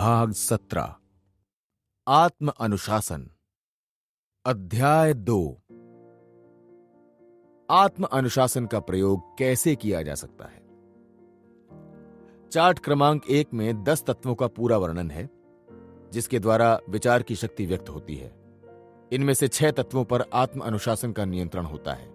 भाग 17 आत्म अनुशासन। अध्याय 2 आत्म अनुशासन का प्रयोग कैसे किया जा सकता है। चार्ट क्रमांक 1 में 10 तत्वों का पूरा वर्णन है जिसके द्वारा विचार की शक्ति व्यक्त होती है। इनमें से 6 तत्वों पर आत्म अनुशासन का नियंत्रण होता है।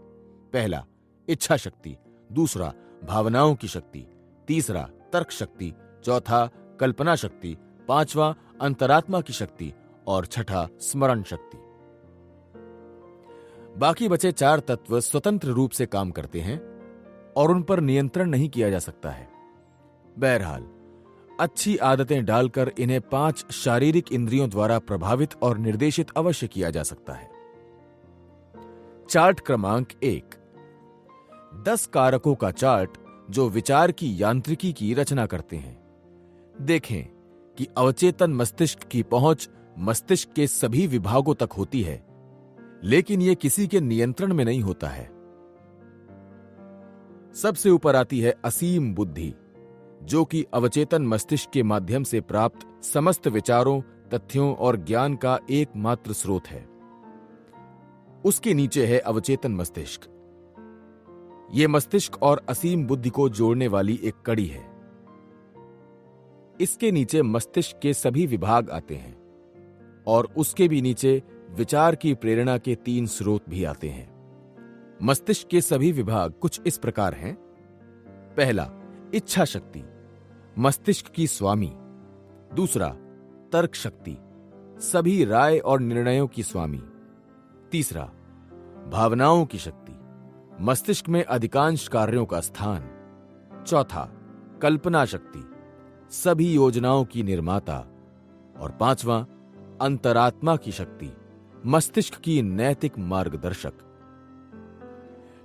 पहला इच्छा शक्ति, दूसरा भावनाओं की शक्ति, तीसरा तर्क शक्ति, चौथा कल्पना शक्ति, पांचवा अंतरात्मा की शक्ति और छठा स्मरण शक्ति। बाकी बचे 4 तत्व स्वतंत्र रूप से काम करते हैं और उन पर नियंत्रण नहीं किया जा सकता है। बहरहाल अच्छी आदतें डालकर इन्हें 5 शारीरिक इंद्रियों द्वारा प्रभावित और निर्देशित अवश्य किया जा सकता है। चार्ट क्रमांक 1 10 कारकों का चार्ट जो विचार की यांत्रिकी की रचना करते हैं। देखें कि अवचेतन मस्तिष्क की पहुंच मस्तिष्क के सभी विभागों तक होती है, लेकिन यह किसी के नियंत्रण में नहीं होता है। सबसे ऊपर आती है असीम बुद्धि, जो कि अवचेतन मस्तिष्क के माध्यम से प्राप्त समस्त विचारों, तथ्यों और ज्ञान का एकमात्र स्रोत है। उसके नीचे है अवचेतन मस्तिष्क। यह मस्तिष्क और असीम बुद्धि को जोड़ने वाली एक कड़ी है। इसके नीचे मस्तिष्क के सभी विभाग आते हैं और उसके भी नीचे विचार की प्रेरणा के 3 स्रोत भी आते हैं। मस्तिष्क के सभी विभाग कुछ इस प्रकार हैं। पहला इच्छा शक्ति, मस्तिष्क की स्वामी। दूसरा तर्क शक्ति, सभी राय और निर्णयों की स्वामी। तीसरा भावनाओं की शक्ति, मस्तिष्क में अधिकांश कार्यों का स्थान। चौथा कल्पना शक्ति, सभी योजनाओं की निर्माता। और पांचवा अंतरात्मा की शक्ति, मस्तिष्क की नैतिक मार्गदर्शक।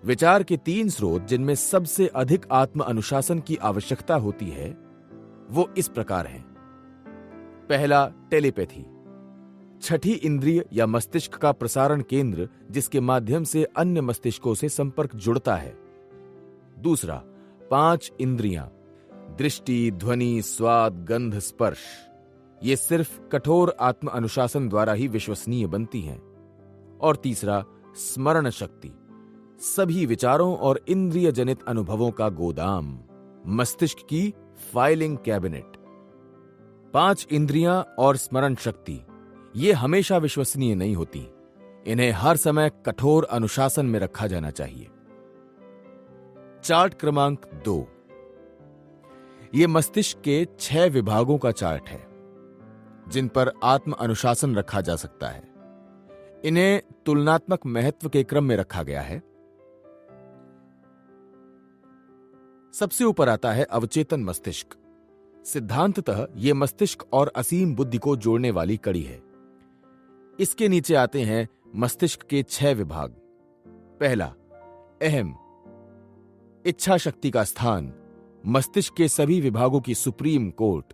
विचार के 3 स्रोत जिनमें सबसे अधिक आत्म अनुशासन की आवश्यकता होती है वो इस प्रकार हैं। पहला टेलीपैथी, छठी इंद्रिय या मस्तिष्क का प्रसारण केंद्र जिसके माध्यम से अन्य मस्तिष्कों से संपर्क जुड़ता है। दूसरा 5 इंद्रियां, दृष्टि, ध्वनि, स्वाद, गंध, स्पर्श। ये सिर्फ कठोर आत्म अनुशासन द्वारा ही विश्वसनीय बनती हैं। और तीसरा स्मरण शक्ति, सभी विचारों और इंद्रिय जनित अनुभवों का गोदाम, मस्तिष्क की फाइलिंग कैबिनेट। 5 इंद्रियां और स्मरण शक्ति ये हमेशा विश्वसनीय नहीं होती। इन्हें हर समय कठोर अनुशासन में रखा जाना चाहिए। चार्ट क्रमांक 2 ये मस्तिष्क के 6 विभागों का चार्ट है जिन पर आत्म अनुशासन रखा जा सकता है। इन्हें तुलनात्मक महत्व के क्रम में रखा गया है। सबसे ऊपर आता है अवचेतन मस्तिष्क। सिद्धांततः यह मस्तिष्क और असीम बुद्धि को जोड़ने वाली कड़ी है। इसके नीचे आते हैं मस्तिष्क के 6 विभाग। पहला अहम, इच्छा शक्ति का स्थान, मस्तिष्क के सभी विभागों की सुप्रीम कोर्ट।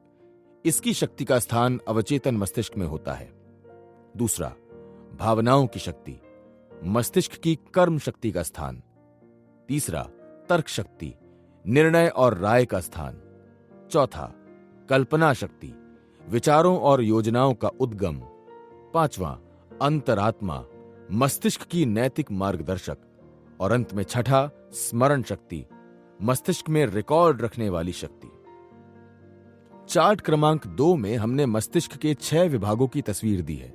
इसकी शक्ति का स्थान अवचेतन मस्तिष्क में होता है। दूसरा भावनाओं की शक्ति, मस्तिष्क की कर्म शक्ति का स्थान। तीसरा तर्क शक्ति, निर्णय और राय का स्थान। चौथा कल्पना शक्ति, विचारों और योजनाओं का उद्गम। पांचवा अंतरात्मा, मस्तिष्क की नैतिक मार्गदर्शक। और अंत में छठा स्मरण शक्ति, मस्तिष्क में रिकॉर्ड रखने वाली शक्ति। चार्ट क्रमांक 2 में हमने मस्तिष्क के 6 विभागों की तस्वीर दी है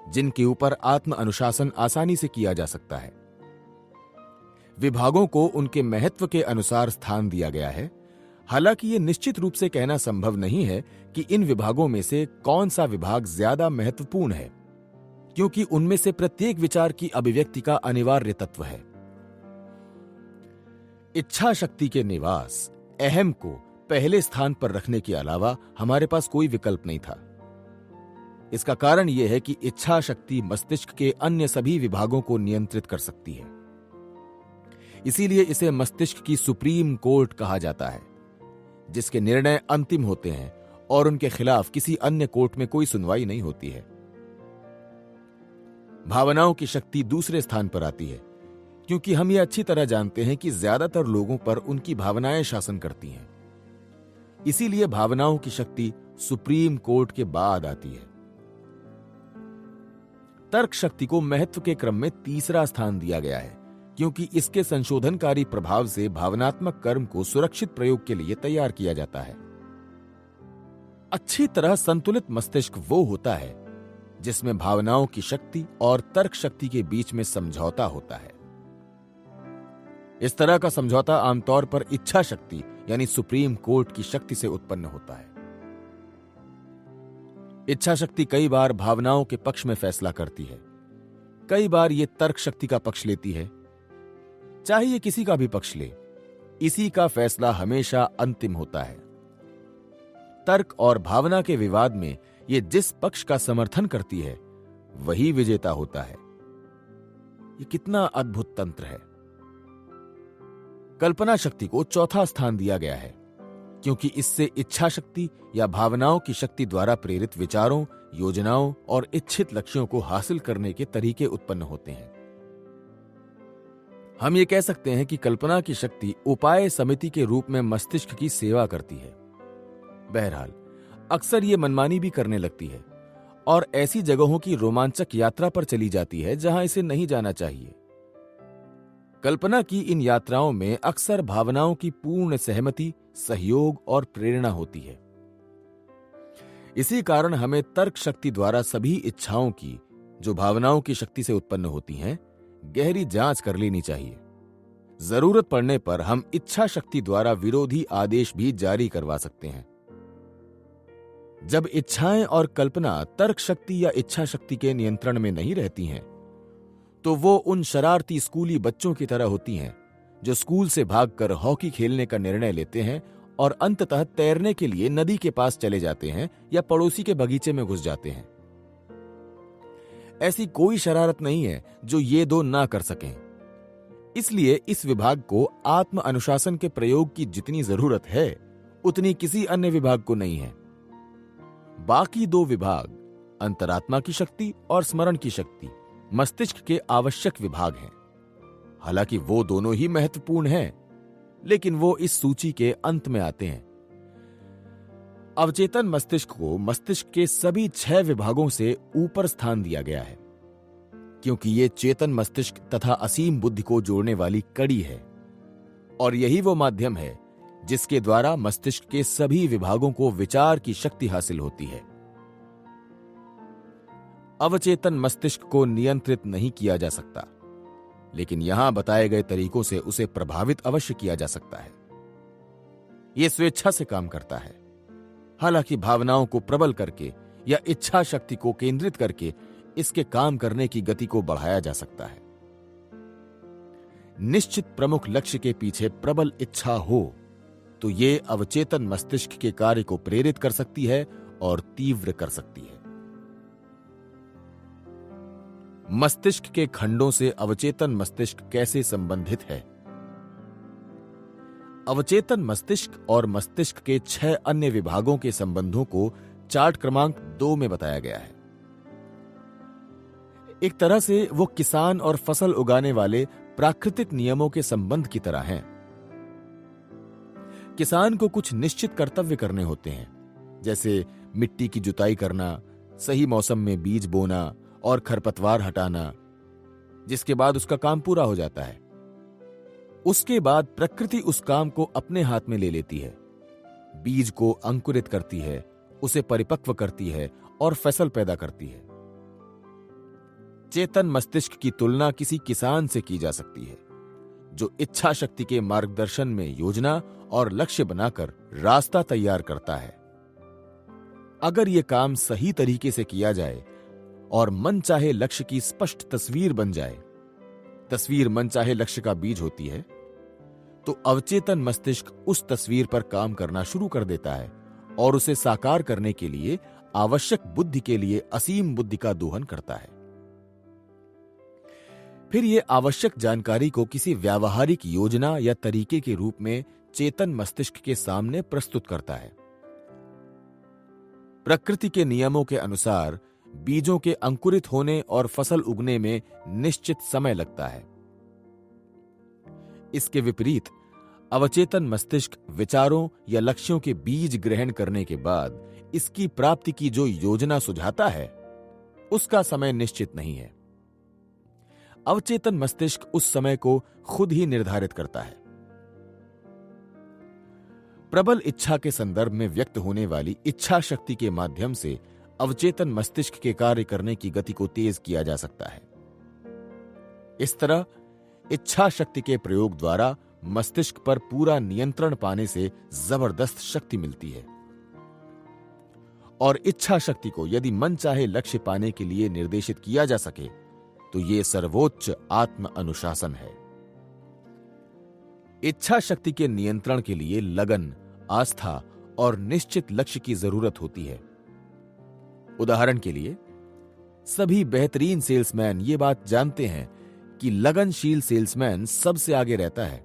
जिनके ऊपर आत्म अनुशासन आसानी से किया जा सकता है। विभागों को उनके महत्व के अनुसार स्थान दिया गया है। हालांकि यह निश्चित रूप से कहना संभव नहीं है कि इन विभागों में से कौन सा विभाग ज्यादा महत्वपूर्ण है, क्योंकि उनमें से प्रत्येक विचार की अभिव्यक्ति का अनिवार्य तत्व है। इच्छा शक्ति के निवास अहम को पहले स्थान पर रखने के अलावा हमारे पास कोई विकल्प नहीं था। इसका कारण यह है कि इच्छा शक्ति मस्तिष्क के अन्य सभी विभागों को नियंत्रित कर सकती है। इसीलिए इसे मस्तिष्क की सुप्रीम कोर्ट कहा जाता है, जिसके निर्णय अंतिम होते हैं और उनके खिलाफ किसी अन्य कोर्ट में कोई सुनवाई नहीं होती है। भावनाओं की शक्ति दूसरे स्थान पर आती है, क्योंकि हम ये अच्छी तरह जानते हैं कि ज्यादातर लोगों पर उनकी भावनाएं शासन करती हैं। इसीलिए भावनाओं की शक्ति सुप्रीम कोर्ट के बाद आती है। तर्क शक्ति को महत्व के क्रम में तीसरा स्थान दिया गया है, क्योंकि इसके संशोधनकारी प्रभाव से भावनात्मक कर्म को सुरक्षित प्रयोग के लिए तैयार किया जाता है। अच्छी तरह संतुलित मस्तिष्क वो होता है जिसमें भावनाओं की शक्ति और तर्क शक्ति के बीच में समझौता होता है। इस तरह का समझौता आमतौर पर इच्छा शक्ति यानी सुप्रीम कोर्ट की शक्ति से उत्पन्न होता है। इच्छा शक्ति कई बार भावनाओं के पक्ष में फैसला करती है, कई बार ये तर्क शक्ति का पक्ष लेती है। चाहे ये किसी का भी पक्ष ले, इसी का फैसला हमेशा अंतिम होता है। तर्क और भावना के विवाद में ये जिस पक्ष का समर्थन करती है वही विजेता होता है। ये कितना अद्भुत तंत्र है। कल्पना शक्ति को चौथा स्थान दिया गया है, क्योंकि इससे इच्छा शक्ति या भावनाओं की शक्ति द्वारा प्रेरित विचारों, योजनाओं और इच्छित लक्ष्यों को हासिल करने के तरीके उत्पन्न होते हैं। हम ये कह सकते हैं कि कल्पना की शक्ति उपाय समिति के रूप में मस्तिष्क की सेवा करती है। बहरहाल, अक्सर ये मनमानी भी करने लगती है और ऐसी जगहों की रोमांचक यात्रा पर चली जाती है जहां इसे नहीं जाना चाहिए। कल्पना की इन यात्राओं में अक्सर भावनाओं की पूर्ण सहमति, सहयोग और प्रेरणा होती है। इसी कारण हमें तर्क शक्ति द्वारा सभी इच्छाओं की, जो भावनाओं की शक्ति से उत्पन्न होती हैं, गहरी जांच कर लेनी चाहिए। जरूरत पड़ने पर हम इच्छा शक्ति द्वारा विरोधी आदेश भी जारी करवा सकते हैं। जब इच्छाएं और कल्पना तर्क शक्ति या इच्छा शक्ति के नियंत्रण में नहीं रहती हैं, तो वो उन शरारती स्कूली बच्चों की तरह होती हैं जो स्कूल से भागकर हॉकी खेलने का निर्णय लेते हैं और अंततः तैरने के लिए नदी के पास चले जाते हैं या पड़ोसी के बगीचे में घुस जाते हैं। ऐसी कोई शरारत नहीं है जो ये दो ना कर सकें। इसलिए इस विभाग को आत्म अनुशासन के प्रयोग की जितनी जरूरत है, उतनी किसी अन्य विभाग को नहीं है। बाकी दो विभाग, अंतरात्मा की शक्ति और स्मरण की शक्ति, मस्तिष्क के आवश्यक विभाग हैं। हालांकि वो दोनों ही महत्वपूर्ण हैं, लेकिन वो इस सूची के अंत में आते हैं। अवचेतन मस्तिष्क को मस्तिष्क के सभी 6 विभागों से ऊपर स्थान दिया गया है, क्योंकि ये चेतन मस्तिष्क तथा असीम बुद्धि को जोड़ने वाली कड़ी है और यही वो माध्यम है जिसके द्वारा मस्तिष्क के सभी विभागों को विचार की शक्ति हासिल होती है। अवचेतन मस्तिष्क को नियंत्रित नहीं किया जा सकता, लेकिन यहां बताए गए तरीकों से उसे प्रभावित अवश्य किया जा सकता है। यह स्वेच्छा से काम करता है। हालांकि भावनाओं को प्रबल करके या इच्छा शक्ति को केंद्रित करके इसके काम करने की गति को बढ़ाया जा सकता है। निश्चित प्रमुख लक्ष्य के पीछे प्रबल इच्छा हो तो ये अवचेतन मस्तिष्क के कार्य को प्रेरित कर सकती है और तीव्र कर सकती है। मस्तिष्क के खंडों से अवचेतन मस्तिष्क कैसे संबंधित है? अवचेतन मस्तिष्क और मस्तिष्क के 6 अन्य विभागों के संबंधों को चार्ट क्रमांक 2 में बताया गया है। एक तरह से वो किसान और फसल उगाने वाले प्राकृतिक नियमों के संबंध की तरह हैं। किसान को कुछ निश्चित कर्तव्य करने होते हैं, जैसे मिट्टी की जुताई करना, सही मौसम में बीज बोना और खरपतवार हटाना, जिसके बाद उसका काम पूरा हो जाता है। उसके बाद प्रकृति उस काम को अपने हाथ में ले लेती है, बीज को अंकुरित करती है, उसे परिपक्व करती है और फसल पैदा करती है। चेतन मस्तिष्क की तुलना किसी किसान से की जा सकती है, जो इच्छा शक्ति के मार्गदर्शन में योजना और लक्ष्य बनाकर रास्ता तैयार करता है। अगर यह काम सही तरीके से किया जाए और मन चाहे लक्ष्य की स्पष्ट तस्वीर बन जाए, तस्वीर मन चाहे लक्ष्य का बीज होती है, तो अवचेतन मस्तिष्क उस तस्वीर पर काम करना शुरू कर देता है और उसे साकार करने के लिए आवश्यक बुद्धि के लिए असीम बुद्धि का दोहन करता है। फिर यह आवश्यक जानकारी को किसी व्यावहारिक योजना या तरीके के रूप में चेतन मस्तिष्क के सामने प्रस्तुत करता है। प्रकृति के नियमों के अनुसार बीजों के अंकुरित होने और फसल उगने में निश्चित समय लगता है। इसके विपरीत अवचेतन मस्तिष्क विचारों या लक्ष्यों के बीज ग्रहण करने के बाद इसकी प्राप्ति की जो योजना सुझाता है, उसका समय निश्चित नहीं है। अवचेतन मस्तिष्क उस समय को खुद ही निर्धारित करता है। प्रबल इच्छा के संदर्भ में व्यक्त होने वाली इच्छा शक्ति के माध्यम से अवचेतन मस्तिष्क के कार्य करने की गति को तेज किया जा सकता है। इस तरह इच्छा शक्ति के प्रयोग द्वारा मस्तिष्क पर पूरा नियंत्रण पाने से जबरदस्त शक्ति मिलती है। और इच्छा शक्ति को यदि मन चाहे लक्ष्य पाने के लिए निर्देशित किया जा सके तो यह सर्वोच्च आत्म अनुशासन है। इच्छा शक्ति के नियंत्रण के लिए लगन, आस्था और निश्चित लक्ष्य की जरूरत होती है। उदाहरण के लिए, सभी बेहतरीन सेल्समैन ये बात जानते हैं कि लगनशील सेल्समैन सबसे आगे रहता है।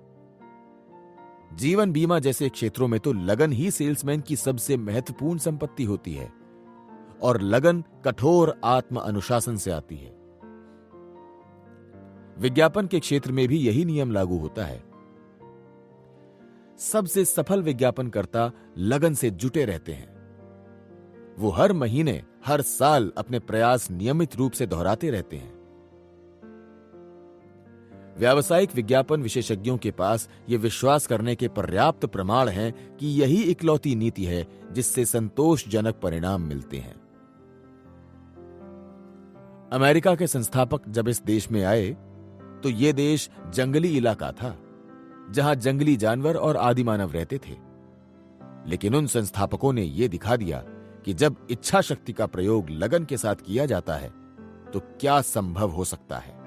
जीवन बीमा जैसे क्षेत्रों में तो लगन ही सेल्समैन की सबसे महत्वपूर्ण संपत्ति होती है और लगन कठोर आत्म अनुशासन से आती है। विज्ञापन के क्षेत्र में भी यही नियम लागू होता है। सबसे सफल विज्ञापनकर्ता लगन से जुटे रहते हैं। वो हर महीने, हर साल अपने प्रयास नियमित रूप से दोहराते रहते हैं। व्यावसायिक विज्ञापन विशेषज्ञों के पास ये विश्वास करने के पर्याप्त प्रमाण हैं कि यही इकलौती नीति है जिससे संतोषजनक परिणाम मिलते हैं। अमेरिका के संस्थापक जब इस देश में आए तो ये देश जंगली इलाका था जहां जंगली जानवर और आदि मानव रहते थे। लेकिन उन संस्थापकों ने यह दिखा दिया कि जब इच्छा शक्ति का प्रयोग लगन के साथ किया जाता है तो क्या संभव हो सकता है।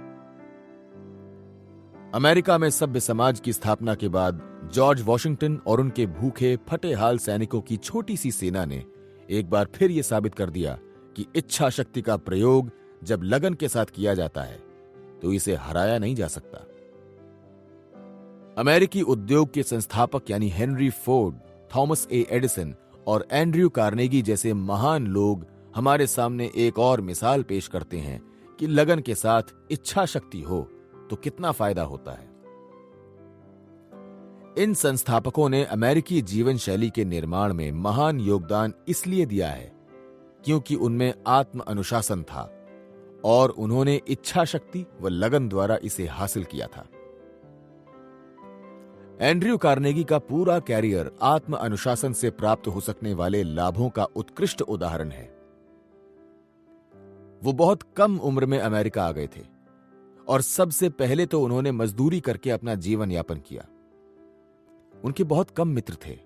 अमेरिका में सभ्य समाज की स्थापना के बाद जॉर्ज वॉशिंगटन और उनके भूखे फटे हाल सैनिकों की छोटी सी सेना ने एक बार फिर यह साबित कर दिया कि इच्छा शक्ति का प्रयोग जब लगन के साथ किया जाता है तो इसे हराया नहीं जा सकता। अमेरिकी उद्योग के संस्थापक यानी हेनरी फोर्ड, थॉमस ए एडिसन और एंड्रयू कार्नेगी जैसे महान लोग हमारे सामने एक और मिसाल पेश करते हैं कि लगन के साथ इच्छा शक्ति हो तो कितना फायदा होता है। इन संस्थापकों ने अमेरिकी जीवन शैली के निर्माण में महान योगदान इसलिए दिया है क्योंकि उनमें आत्म अनुशासन था और उन्होंने इच्छा शक्ति व लगन द्वारा इसे हासिल किया था। एंड्रयू कार्नेगी का पूरा कैरियर आत्म अनुशासन से प्राप्त हो सकने वाले लाभों का उत्कृष्ट उदाहरण है। वो बहुत कम उम्र में अमेरिका आ गए थे और सबसे पहले तो उन्होंने मजदूरी करके अपना जीवन यापन किया। उनके बहुत कम मित्र थे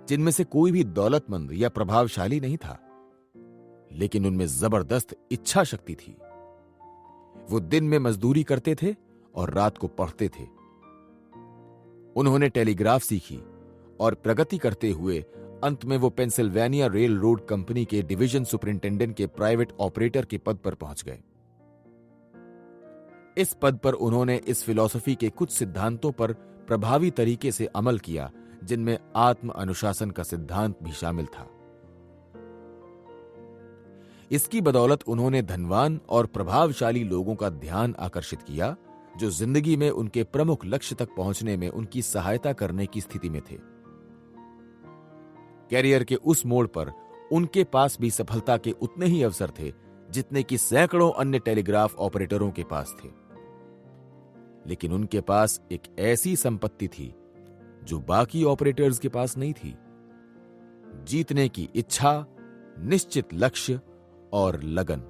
जिनमें से कोई भी दौलतमंद या प्रभावशाली नहीं था, लेकिन उनमें जबरदस्त इच्छा शक्ति थी। वो दिन में मजदूरी करते थे और रात को पढ़ते थे। उन्होंने टेलीग्राफ सीखी और प्रगति करते हुए अंत में वो पेंसिल्वेनिया रेल रोड कंपनी के डिवीजन सुपरिंटेंडेंट के प्राइवेट ऑपरेटर के पद पर पहुंच गए। इस पद पर उन्होंने इस फिलॉसफी के कुछ सिद्धांतों पर प्रभावी तरीके से अमल किया जिनमें आत्म अनुशासन का सिद्धांत भी शामिल था। इसकी बदौलत उन्होंने धनवान और प्रभावशाली लोगों का ध्यान आकर्षित किया जो जिंदगी में उनके प्रमुख लक्ष्य तक पहुंचने में उनकी सहायता करने की स्थिति में थे। कैरियर के उस मोड़ पर उनके पास भी सफलता के उतने ही अवसर थे जितने कि सैकड़ों अन्य टेलीग्राफ ऑपरेटरों के पास थे, लेकिन उनके पास एक ऐसी संपत्ति थी जो बाकी ऑपरेटर्स के पास नहीं थी: जीतने की इच्छा, निश्चित लक्ष्य और लगन।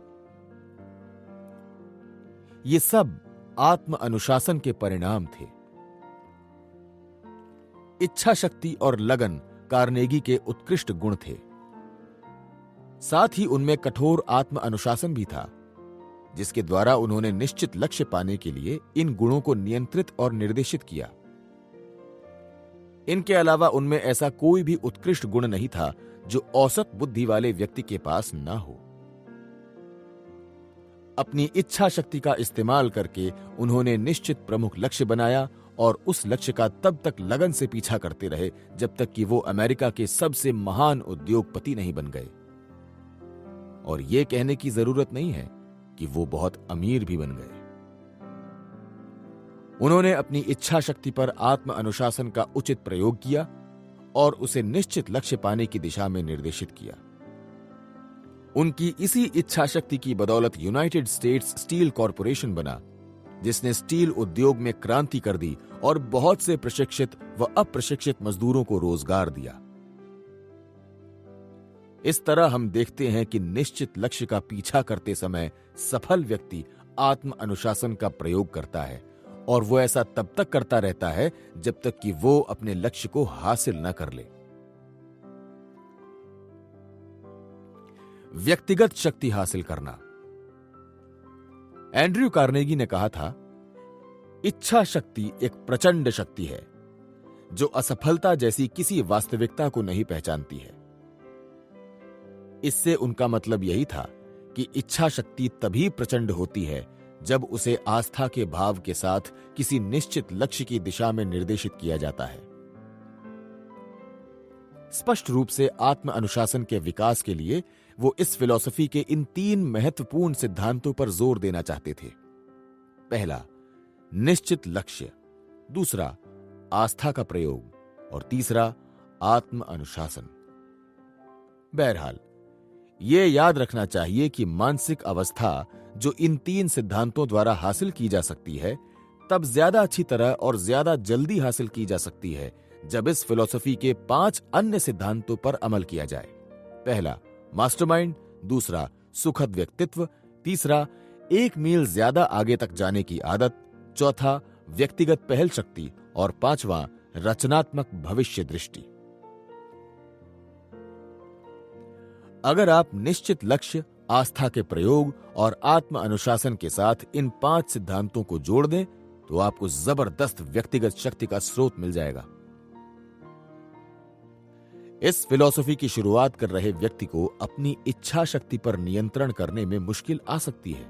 ये सब आत्म अनुशासन के परिणाम थे। इच्छा शक्ति और लगन कार्नेगी के उत्कृष्ट गुण थे। साथ ही उनमें कठोर आत्म अनुशासन भी था, जिसके द्वारा उन्होंने निश्चित लक्ष्य पाने के लिए इन गुणों को नियंत्रित और निर्देशित किया। इनके अलावा उनमें ऐसा कोई भी उत्कृष्ट गुण नहीं था जो औसत बुद्धि वाले व्यक्ति के पास ना हो। अपनी इच्छा शक्ति का इस्तेमाल करके उन्होंने निश्चित प्रमुख लक्ष्य बनाया और उस लक्ष्य का तब तक लगन से पीछा करते रहे जब तक कि वो अमेरिका के सबसे महान उद्योगपति नहीं बन गए। और यह कहने की जरूरत नहीं है कि वो बहुत अमीर भी बन गए। उन्होंने अपनी इच्छा शक्ति पर आत्म अनुशासन का उचित प्रयोग किया और उसे निश्चित लक्ष्य पाने की दिशा में निर्देशित किया। उनकी इसी इच्छा शक्ति की बदौलत यूनाइटेड स्टेट्स स्टील कॉरपोरेशन बना, जिसने स्टील उद्योग में क्रांति कर दी और बहुत से प्रशिक्षित व अप्रशिक्षित मजदूरों को रोजगार दिया। इस तरह हम देखते हैं कि निश्चित लक्ष्य का पीछा करते समय सफल व्यक्ति आत्म अनुशासन का प्रयोग करता है, और वो ऐसा तब तक करता रहता है जब तक कि वो अपने लक्ष्य को हासिल न कर ले। व्यक्तिगत शक्ति हासिल करना। एंड्रयू कार्नेगी ने कहा था, इच्छा शक्ति एक प्रचंड शक्ति है जो असफलता जैसी किसी वास्तविकता को नहीं पहचानती है। इससे उनका मतलब यही था कि इच्छा शक्ति तभी प्रचंड होती है जब उसे आस्था के भाव के साथ किसी निश्चित लक्ष्य की दिशा में निर्देशित किया जाता है। स्पष्ट रूप से आत्म अनुशासन के विकास के लिए वो इस फिलॉसफी के इन 3 महत्वपूर्ण सिद्धांतों पर जोर देना चाहते थे। पहला, निश्चित लक्ष्य, दूसरा, आस्था का प्रयोग, और तीसरा, आत्म अनुशासन। बहरहाल, ये याद रखना चाहिए कि मानसिक अवस्था जो इन 3 सिद्धांतों द्वारा हासिल की जा सकती है, तब ज्यादा अच्छी तरह और ज्यादा जल्दी हासिल की जा सकती है जब इस फिलॉसफी के 5 अन्य सिद्धांतों पर अमल किया जाए। पहला, मास्टरमाइंड, दूसरा, सुखद व्यक्तित्व, तीसरा, 1 मील ज्यादा आगे तक जाने की आदत, चौथा, व्यक्तिगत पहल शक्ति, और 5वां, रचनात्मक भविष्य दृष्टि। अगर आप निश्चित लक्ष्य, आस्था के प्रयोग और आत्म अनुशासन के साथ इन 5 सिद्धांतों को जोड़ दें तो आपको जबरदस्त व्यक्तिगत शक्ति का स्रोत मिल जाएगा। इस फिलॉसफी की शुरुआत कर रहे व्यक्ति को अपनी इच्छा शक्ति पर नियंत्रण करने में मुश्किल आ सकती है।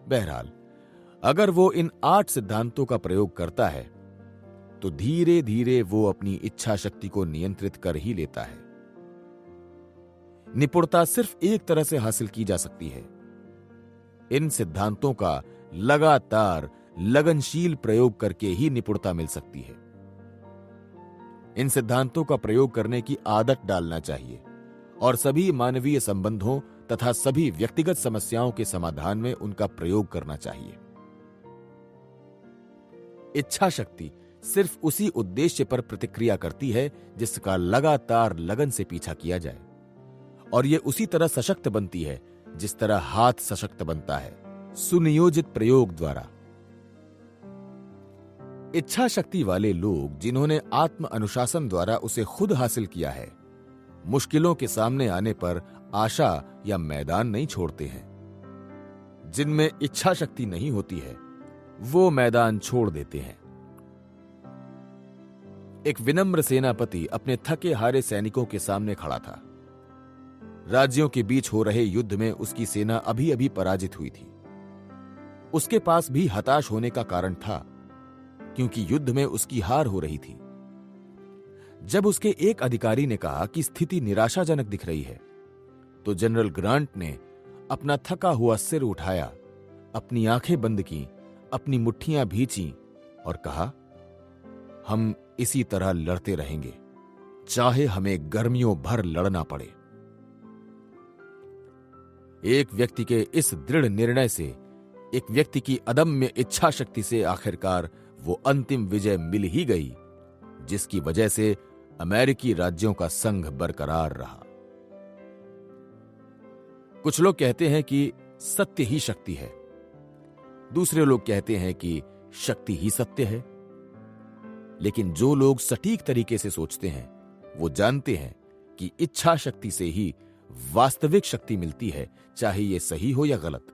बहरहाल, अगर वो इन 8 सिद्धांतों का प्रयोग करता है तो धीरे धीरे वो अपनी इच्छा शक्ति को नियंत्रित कर ही लेता है। निपुणता सिर्फ एक तरह से हासिल की जा सकती है। इन सिद्धांतों का लगातार लगनशील प्रयोग करके ही निपुणता मिल सकती है। इन सिद्धांतों का प्रयोग करने की आदत डालना चाहिए और सभी मानवीय संबंधों तथा सभी व्यक्तिगत समस्याओं के समाधान में उनका प्रयोग करना चाहिए। इच्छा शक्ति सिर्फ उसी उद्देश्य पर प्रतिक्रिया करती है जिसका लगातार लगन से पीछा किया जाए, और यह उसी तरह सशक्त बनती है जिस तरह हाथ सशक्त बनता है, सुनियोजित प्रयोग द्वारा। इच्छा शक्ति वाले लोग जिन्होंने आत्म अनुशासन द्वारा उसे खुद हासिल किया है, मुश्किलों के सामने आने पर आशा या मैदान नहीं छोड़ते हैं। जिनमें इच्छा शक्ति नहीं होती है वो मैदान छोड़ देते हैं। एक विनम्र सेनापति अपने थके हारे सैनिकों के सामने खड़ा था। राज्यों के बीच हो रहे युद्ध में उसकी सेना अभी अभी पराजित हुई थी। उसके पास भी हताश होने का कारण था, क्योंकि युद्ध में उसकी हार हो रही थी। जब उसके एक अधिकारी ने कहा कि स्थिति निराशाजनक दिख रही है, तो जनरल ग्रांट ने अपना थका हुआ सिर उठाया, अपनी आंखें बंद की, अपनी मुट्ठियां भींची और कहा, हम इसी तरह लड़ते रहेंगे, चाहे हमें गर्मियों भर लड़ना पड़े। एक व्यक्ति के इस दृढ़ निर्णय से, एक व्यक्ति की अदम्य इच्छा शक्ति से आखिरकार वो अंतिम विजय मिल ही गई, जिसकी वजह से अमेरिकी राज्यों का संघ बरकरार रहा। कुछ लोग कहते हैं कि सत्य ही शक्ति है, दूसरे लोग कहते हैं कि शक्ति ही सत्य है। लेकिन जो लोग सटीक तरीके से सोचते हैं वो जानते हैं कि इच्छा शक्ति से ही वास्तविक शक्ति मिलती है, चाहे ये सही हो या गलत।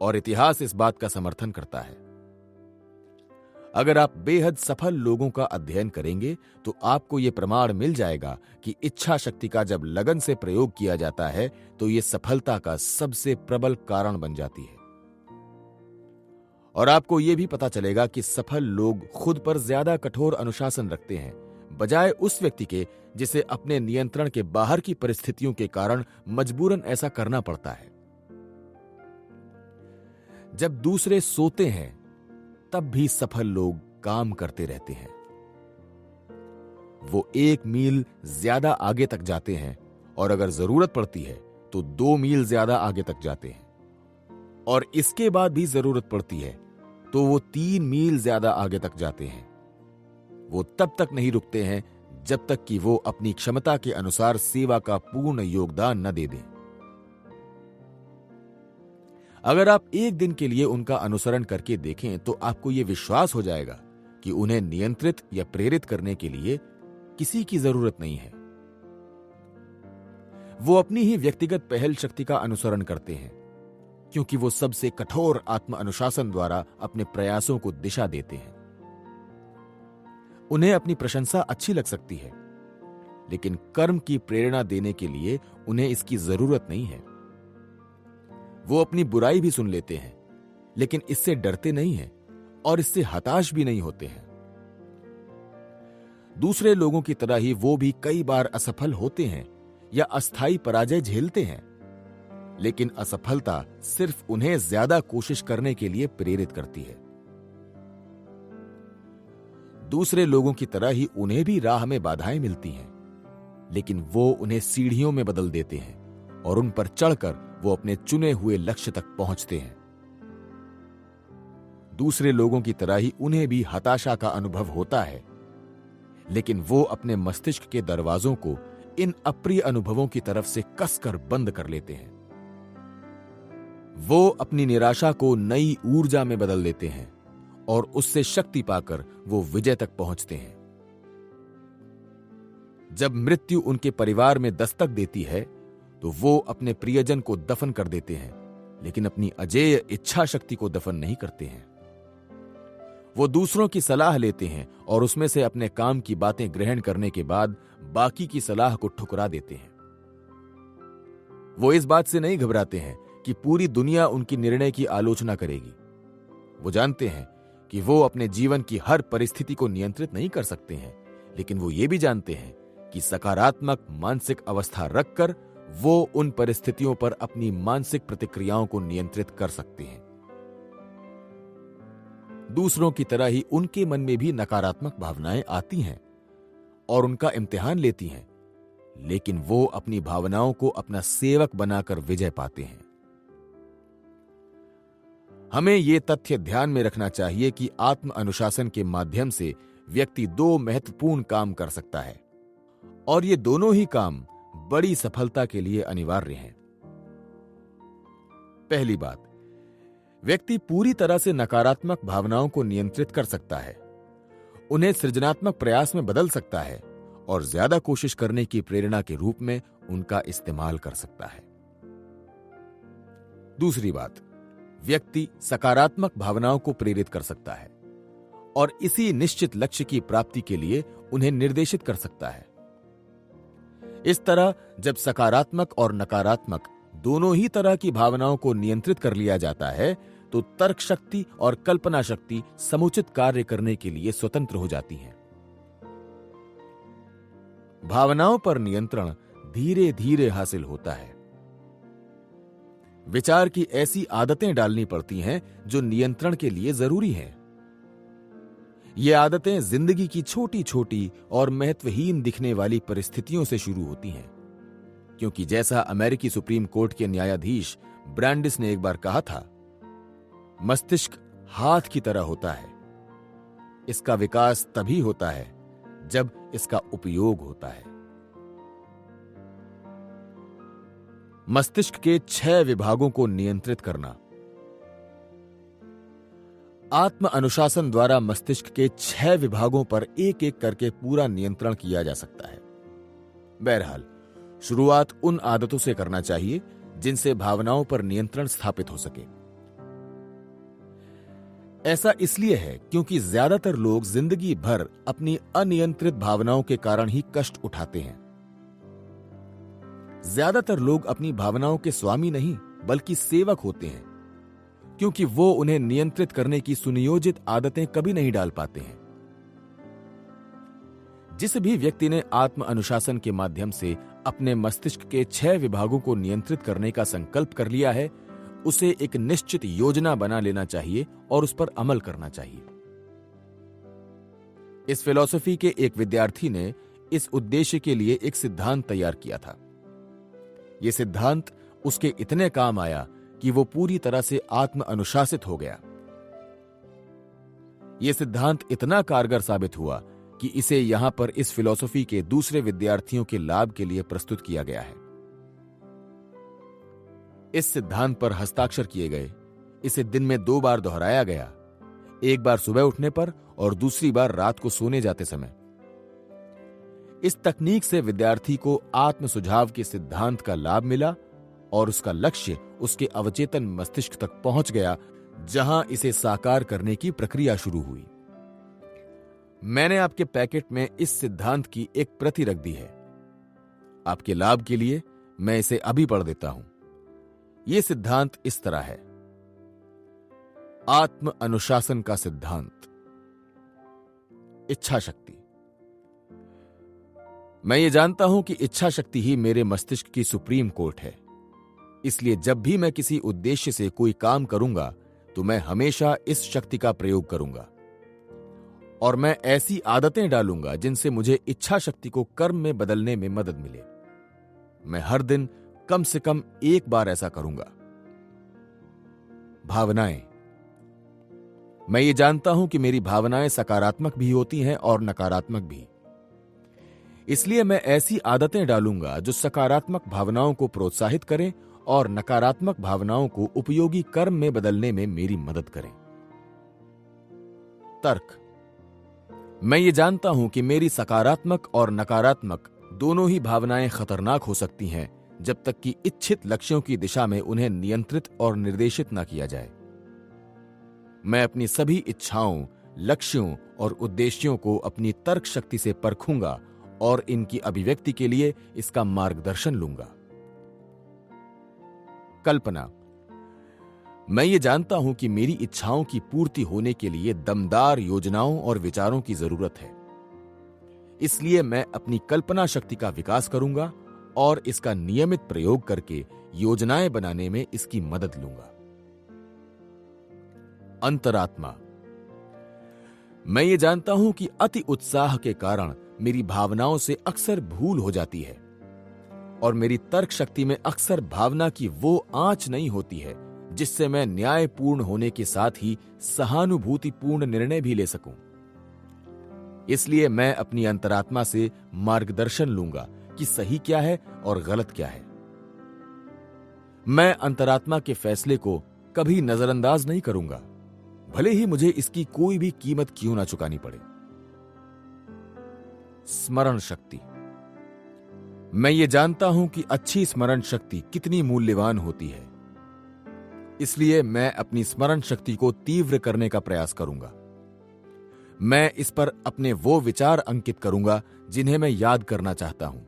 और इतिहास इस बात का समर्थन करता है। अगर आप बेहद सफल लोगों का अध्ययन करेंगे तो आपको यह प्रमाण मिल जाएगा कि इच्छा शक्ति का जब लगन से प्रयोग किया जाता है तो यह सफलता का सबसे प्रबल कारण बन जाती है। और आपको यह भी पता चलेगा कि सफल लोग खुद पर ज्यादा कठोर अनुशासन रखते हैं, बजाय उस व्यक्ति के जिसे अपने नियंत्रण के बाहर की परिस्थितियों के कारण मजबूरन ऐसा करना पड़ता है। जब दूसरे सोते हैं तब भी सफल लोग काम करते रहते हैं। वो 1 मील ज्यादा आगे तक जाते हैं और अगर जरूरत पड़ती है तो 2 मील ज्यादा आगे तक जाते हैं, और इसके बाद भी जरूरत पड़ती है तो वो 3 मील ज्यादा आगे तक जाते हैं। वो तब तक नहीं रुकते हैं जब तक कि वो अपनी क्षमता के अनुसार सेवा का पूर्ण योगदान न दे दें। अगर आप एक दिन के लिए उनका अनुसरण करके देखें तो आपको यह विश्वास हो जाएगा कि उन्हें नियंत्रित या प्रेरित करने के लिए किसी की जरूरत नहीं है। वो अपनी ही व्यक्तिगत पहल शक्ति का अनुसरण करते हैं, क्योंकि वो सबसे कठोर आत्म अनुशासन द्वारा अपने प्रयासों को दिशा देते हैं। उन्हें अपनी प्रशंसा अच्छी लग सकती है, लेकिन कर्म की प्रेरणा देने के लिए उन्हें इसकी जरूरत नहीं है। वो अपनी बुराई भी सुन लेते हैं, लेकिन इससे डरते नहीं हैं और इससे हताश भी नहीं होते हैं। दूसरे लोगों की तरह ही वो भी कई बार असफल होते हैं या अस्थायी पराजय झेलते हैं, लेकिन असफलता सिर्फ उन्हें ज्यादा कोशिश करने के लिए प्रेरित करती है। दूसरे लोगों की तरह ही उन्हें भी राह में बाधाएं मिलती हैं, लेकिन वो उन्हें सीढ़ियों में बदल देते हैं और उन पर चढ़कर वो अपने चुने हुए लक्ष्य तक पहुंचते हैं। दूसरे लोगों की तरह ही उन्हें भी हताशा का अनुभव होता है, लेकिन वो अपने मस्तिष्क के दरवाजों को इन अप्रिय अनुभवों की तरफ से कसकर बंद कर लेते हैं। वो अपनी निराशा को नई ऊर्जा में बदल देते हैं और उससे शक्ति पाकर वो विजय तक पहुंचते हैं। जब मृत्यु उनके परिवार में दस्तक देती है तो वो अपने प्रियजन को दफन कर देते हैं, लेकिन अपनी अजेय इच्छा शक्ति को दफन नहीं करते हैं। वो दूसरों की सलाह लेते हैं और उसमें से अपने काम की बातें ग्रहण करने के बाद बाकी की सलाह को ठुकरा देते हैं। वो इस बात से नहीं घबराते हैं कि पूरी दुनिया उनकी निर्णय की आलोचना करेगी। वो जानते हैं कि वो अपने जीवन की हर परिस्थिति को नियंत्रित नहीं कर सकते हैं, लेकिन वो ये भी जानते हैं कि सकारात्मक मानसिक अवस्था रखकर वो उन परिस्थितियों पर अपनी मानसिक प्रतिक्रियाओं को नियंत्रित कर सकते हैं। दूसरों की तरह ही उनके मन में भी नकारात्मक भावनाएं आती हैं और उनका इम्तिहान लेती हैं, लेकिन वो अपनी भावनाओं को अपना सेवक बनाकर विजय पाते हैं। हमें यह तथ्य ध्यान में रखना चाहिए कि आत्म अनुशासन के माध्यम से व्यक्ति 2 महत्वपूर्ण काम कर सकता है, और ये दोनों ही काम बड़ी सफलता के लिए अनिवार्य हैं। पहली बात, व्यक्ति पूरी तरह से नकारात्मक भावनाओं को नियंत्रित कर सकता है, उन्हें सृजनात्मक प्रयास में बदल सकता है और ज्यादा कोशिश करने की प्रेरणा के रूप में उनका इस्तेमाल कर सकता है। दूसरी बात, व्यक्ति सकारात्मक भावनाओं को प्रेरित कर सकता है और इसी निश्चित लक्ष्य की प्राप्ति के लिए उन्हें निर्देशित कर सकता है। इस तरह जब सकारात्मक और नकारात्मक दोनों ही तरह की भावनाओं को नियंत्रित कर लिया जाता है तो तर्क शक्ति और कल्पना शक्ति समुचित कार्य करने के लिए स्वतंत्र हो जाती हैं। भावनाओं पर नियंत्रण धीरे धीरे हासिल होता है। विचार की ऐसी आदतें डालनी पड़ती हैं जो नियंत्रण के लिए जरूरी हैं। ये आदतें जिंदगी की छोटी छोटी और महत्वहीन दिखने वाली परिस्थितियों से शुरू होती हैं, क्योंकि जैसा अमेरिकी सुप्रीम कोर्ट के न्यायाधीश ब्रांडिस ने एक बार कहा था, मस्तिष्क हाथ की तरह होता है। इसका विकास तभी होता है जब इसका उपयोग होता है। मस्तिष्क के 6 विभागों को नियंत्रित करना। आत्म अनुशासन द्वारा मस्तिष्क के 6 विभागों पर एक एक करके पूरा नियंत्रण किया जा सकता है। बहरहाल, शुरुआत उन आदतों से करना चाहिए जिनसे भावनाओं पर नियंत्रण स्थापित हो सके। ऐसा इसलिए है क्योंकि ज्यादातर लोग जिंदगी भर अपनी अनियंत्रित भावनाओं के कारण ही कष्ट उठाते हैं। ज्यादातर लोग अपनी भावनाओं के स्वामी नहीं बल्कि सेवक होते हैं, क्योंकि वो उन्हें नियंत्रित करने की सुनियोजित आदतें कभी नहीं डाल पाते हैं। जिस भी व्यक्ति ने आत्म अनुशासन के माध्यम से अपने मस्तिष्क के 6 विभागों को नियंत्रित करने का संकल्प कर लिया है, उसे एक निश्चित योजना बना लेना चाहिए और उस पर अमल करना चाहिए। इस फिलॉसफी के एक विद्यार्थी ने इस उद्देश्य के लिए एक सिद्धांत तैयार किया था। यह सिद्धांत उसके इतने काम आया कि वो पूरी तरह से आत्म अनुशासित हो गया। यह सिद्धांत इतना कारगर साबित हुआ कि इसे यहां पर इस फिलॉसफी के दूसरे विद्यार्थियों के लाभ के लिए प्रस्तुत किया गया है। इस सिद्धांत पर हस्ताक्षर किए गए। इसे दिन में 2 बार दोहराया गया, एक बार सुबह उठने पर और दूसरी बार रात को सोने जाते समय। इस तकनीक से विद्यार्थी को आत्म सुझाव के सिद्धांत का लाभ मिला और उसका लक्ष्य उसके अवचेतन मस्तिष्क तक पहुंच गया, जहां इसे साकार करने की प्रक्रिया शुरू हुई। मैंने आपके पैकेट में इस सिद्धांत की एक प्रति रख दी है। आपके लाभ के लिए मैं इसे अभी पढ़ देता हूं। यह सिद्धांत इस तरह है। आत्म अनुशासन का सिद्धांत। इच्छा शक्ति। मैं ये जानता हूं कि इच्छा शक्ति ही मेरे मस्तिष्क की सुप्रीम कोर्ट है। इसलिए जब भी मैं किसी उद्देश्य से कोई काम करूंगा तो मैं हमेशा इस शक्ति का प्रयोग करूंगा और मैं ऐसी आदतें डालूंगा जिनसे मुझे इच्छा शक्ति को कर्म में बदलने में मदद मिले। मैं हर दिन कम से कम एक बार ऐसा करूंगा। भावनाएं। मैं ये जानता हूं कि मेरी भावनाएं सकारात्मक भी होती हैं और नकारात्मक भी। इसलिए मैं ऐसी आदतें डालूंगा जो सकारात्मक भावनाओं को प्रोत्साहित करें और नकारात्मक भावनाओं को उपयोगी कर्म में बदलने में मेरी मदद करें। तर्क। मैं ये जानता हूं कि मेरी सकारात्मक और नकारात्मक दोनों ही भावनाएं खतरनाक हो सकती हैं जब तक कि इच्छित लक्ष्यों की दिशा में उन्हें नियंत्रित और निर्देशित न किया जाए। मैं अपनी सभी इच्छाओं, लक्ष्यों और उद्देश्यों को अपनी तर्क शक्ति से परखूंगा और इनकी अभिव्यक्ति के लिए इसका मार्गदर्शन लूंगा। कल्पना। मैं ये जानता हूं कि मेरी इच्छाओं की पूर्ति होने के लिए दमदार योजनाओं और विचारों की जरूरत है। इसलिए मैं अपनी कल्पना शक्ति का विकास करूंगा और इसका नियमित प्रयोग करके योजनाएं बनाने में इसकी मदद लूंगा। अंतरात्मा। मैं ये जानता हूं कि अति उत्साह के कारण मेरी भावनाओं से अक्सर भूल हो जाती है और मेरी तर्क शक्ति में अक्सर भावना की वो आंच नहीं होती है जिससे मैं न्यायपूर्ण होने के साथ ही सहानुभूतिपूर्ण निर्णय भी ले सकूं। इसलिए मैं अपनी अंतरात्मा से मार्गदर्शन लूंगा कि सही क्या है और गलत क्या है। मैं अंतरात्मा के फैसले को कभी नजरअंदाज नहीं करूंगा, भले ही मुझे इसकी कोई भी कीमत क्यों ना चुकानी पड़े। स्मरण शक्ति। मैं ये जानता हूं कि अच्छी स्मरण शक्ति कितनी मूल्यवान होती है। इसलिए मैं अपनी स्मरण शक्ति को तीव्र करने का प्रयास करूंगा। मैं इस पर अपने वो विचार अंकित करूंगा जिन्हें मैं याद करना चाहता हूं।